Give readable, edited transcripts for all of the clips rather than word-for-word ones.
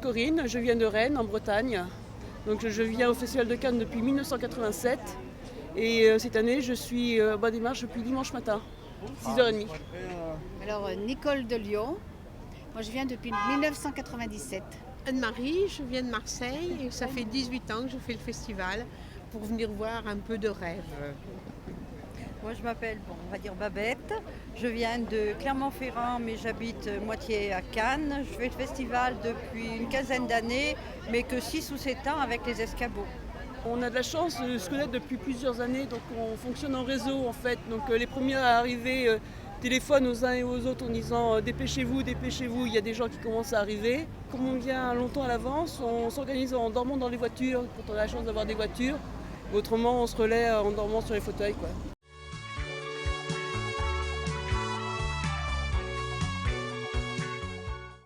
Corinne, je viens de Rennes, en Bretagne. Donc je viens au Festival de Cannes depuis 1987. Et cette année, je suis au Bas des Marches depuis dimanche matin, 6h30. Alors, Nicole de Lyon, moi je viens depuis 1997. Anne-Marie, je viens de Marseille et ça fait 18 ans que je fais le festival pour venir voir un peu de rêve. Moi je m'appelle, on va dire Babette, je viens de Clermont-Ferrand mais j'habite moitié à Cannes. Je fais le festival depuis une quinzaine d'années mais que 6 ou 7 ans avec les escabeaux. On a de la chance de se connaître depuis plusieurs années, donc on fonctionne en réseau en fait. Donc les premiers à arriver téléphonent aux uns et aux autres en disant dépêchez-vous, dépêchez-vous, il y a des gens qui commencent à arriver. Comme on vient longtemps à l'avance, on s'organise en dormant dans les voitures quand on a la chance d'avoir des voitures. Autrement on se relaie en dormant sur les fauteuils, quoi.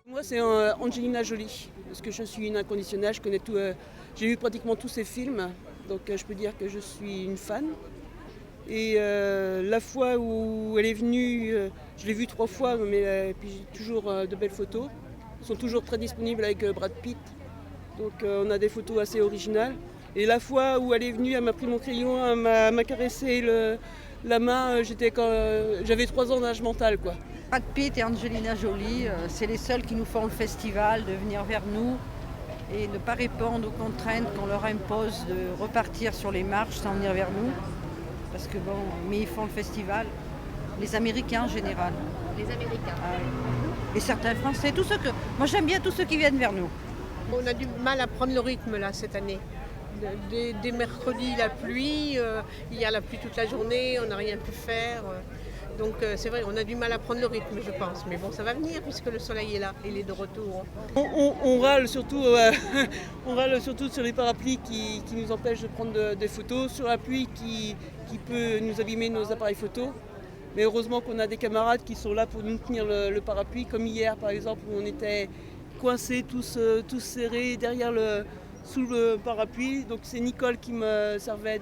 Moi, c'est Angelina Jolie, parce que je suis une inconditionnelle, je connais tout, j'ai vu pratiquement tous ses films, donc je peux dire que je suis une fan. Et la fois où elle est venue, je l'ai vue 3 fois, mais puis j'ai toujours de belles photos. Elles sont toujours très disponibles avec Brad Pitt, donc on a des photos assez originales. Et la fois où elle est venue, elle m'a pris mon crayon, elle m'a caressé la main, j'avais 3 ans d'âge mental, quoi. Brad Pitt et Angelina Jolie, c'est les seuls qui nous font le festival, de venir vers nous et ne pas répondre aux contraintes qu'on leur impose de repartir sur les marches sans venir vers nous. Parce que bon, mais ils font le festival, les Américains en général. Les Américains. Et certains Français, moi j'aime bien tous ceux qui viennent vers nous. On a du mal à prendre le rythme là cette année. Dès mercredi, la pluie, il y a la pluie toute la journée, on n'a rien pu faire. Donc c'est vrai, on a du mal à prendre le rythme, je pense. Mais bon, ça va venir puisque le soleil est là, il est de retour. On râle surtout, on râle surtout sur les parapluies qui nous empêchent de prendre des photos, sur la pluie qui peut nous abîmer nos appareils photos. Mais heureusement qu'on a des camarades qui sont là pour nous tenir le parapluie, comme hier par exemple où on était coincés tous serrés sous le parapluie. Donc c'est Nicole qui me servait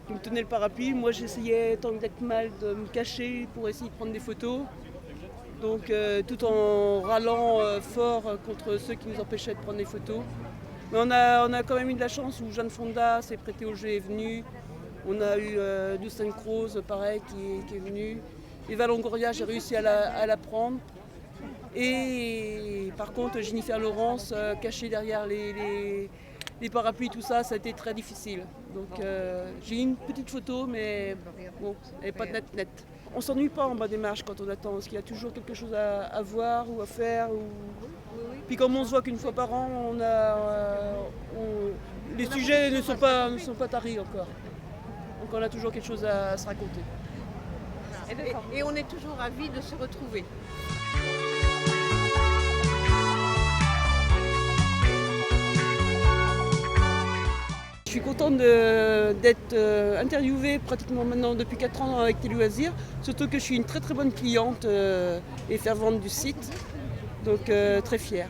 qui me tenait le parapluie. Moi j'essayais tant d'être mal de me cacher pour essayer de prendre des photos. Donc tout en râlant fort contre ceux qui nous empêchaient de prendre des photos. Mais on a quand même eu de la chance où Jeanne Fonda s'est prêtée au jeu et est venue. On a eu Dustin Rose pareil qui est venu. Eva Longoria, j'ai réussi à la prendre. Et par contre Jennifer Lawrence cachée derrière les parapluies, tout ça, ça a été très difficile. Donc j'ai eu une petite photo, mais bon, elle n'est pas net. On ne s'ennuie pas en bas des marches quand on attend, parce qu'il y a toujours quelque chose à voir ou à faire. Puis comme on se voit qu'une fois par an, les sujets ne sont pas taris encore. Donc on a toujours quelque chose à se raconter. Et on est toujours ravis de se retrouver. Je suis contente d'être interviewée pratiquement maintenant depuis 4 ans avec Téléloisirs, surtout que je suis une très très bonne cliente et fervente du site, donc très fière.